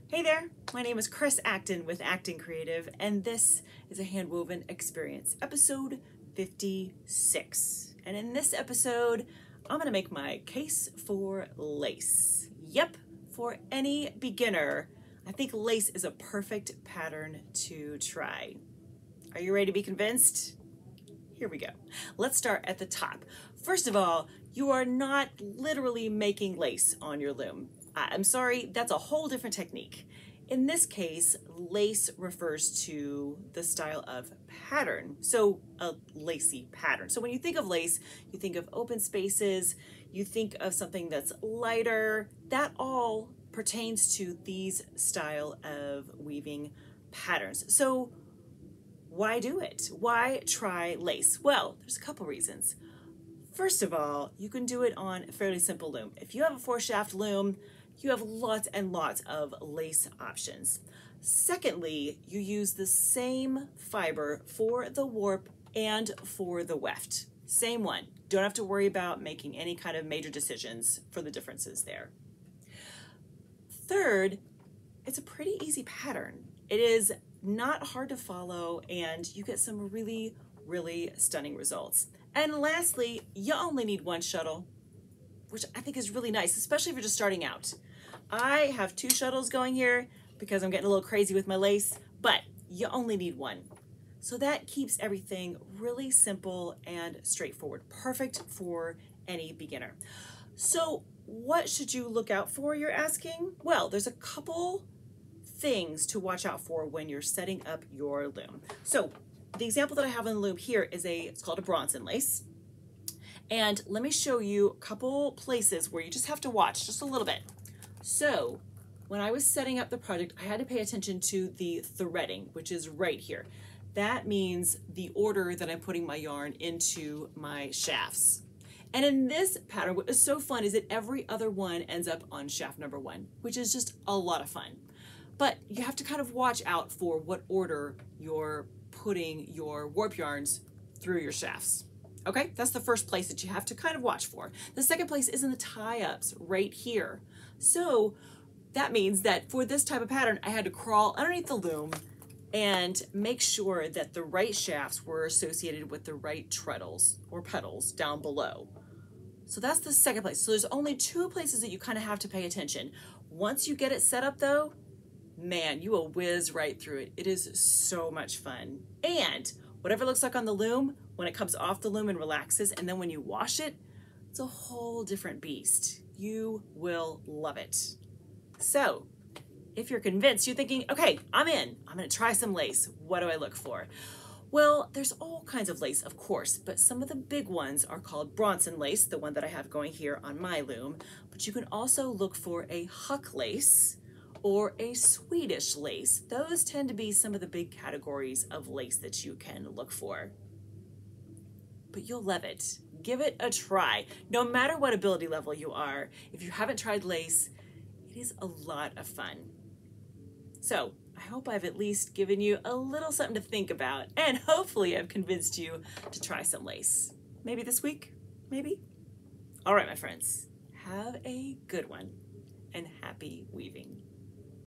Hey there, my name is Chris Acton with Acton Creative, and this is A Handwoven Experience, episode 56. And in this episode, I'm going to make my case for lace. Yep, for any beginner, I think lace is a perfect pattern to try. Are you ready to be convinced? Here we go. Let's start at the top. First of all, you are not literally making lace on your loom. I'm sorry, that's a whole different technique. In this case, lace refers to the style of pattern, so a lacy pattern. So when you think of lace, you think of open spaces, you think of something that's lighter. That all pertains to these style of weaving patterns. So why do it? Why try lace? Well, there's a couple reasons. First of all, you can do it on a fairly simple loom. If you have a 4-shaft loom, you have lots and lots of lace options. Secondly, you use the same fiber for the warp and for the weft. Same one. Don't have to worry about making any kind of major decisions for the differences there. Third, it's a pretty easy pattern. It is not hard to follow, and you get some really stunning results. And lastly, you only need one shuttle, which I think is really nice, especially if you're just starting out. I have 2 shuttles going here because I'm getting a little crazy with my lace, but you only need one. So that keeps everything really simple and straightforward, perfect for any beginner. So what should you look out for, you're asking? Well, there's a couple things to watch out for when you're setting up your loom. So the example that I have on the loom here is it's called a Bronson lace. And let me show you a couple places where you just have to watch just a little bit. So when I was setting up the project, I had to pay attention to the threading, which is right here. That means the order that I'm putting my yarn into my shafts. And in this pattern, what is so fun is that every other one ends up on shaft number 1, which is just a lot of fun. But you have to kind of watch out for what order you're putting your warp yarns through your shafts. Okay, that's the first place that you have to kind of watch for. The second place is in the tie-ups right here. So that means that for this type of pattern, I had to crawl underneath the loom and make sure that the right shafts were associated with the right treadles or petals down below. So that's the second place. So there's only 2 places that you kind of have to pay attention. Once you get it set up though, man, you will whiz right through it. It is so much fun. And whatever it looks like on the loom, when it comes off the loom and relaxes, and then when you wash it, it's a whole different beast. You will love it. So if you're convinced, you're thinking, okay, I'm in. I'm gonna try some lace. What do I look for? Well, there's all kinds of lace, of course, but some of the big ones are called Bronson lace, the one that I have going here on my loom. But you can also look for a Huck lace or a Swedish lace. Those tend to be some of the big categories of lace that you can look for. But you'll love it. Give it a try. No matter what ability level you are, if you haven't tried lace, it is a lot of fun. So I hope I've at least given you a little something to think about, and hopefully I've convinced you to try some lace. Maybe this week, maybe? All right, my friends, have a good one and happy weaving.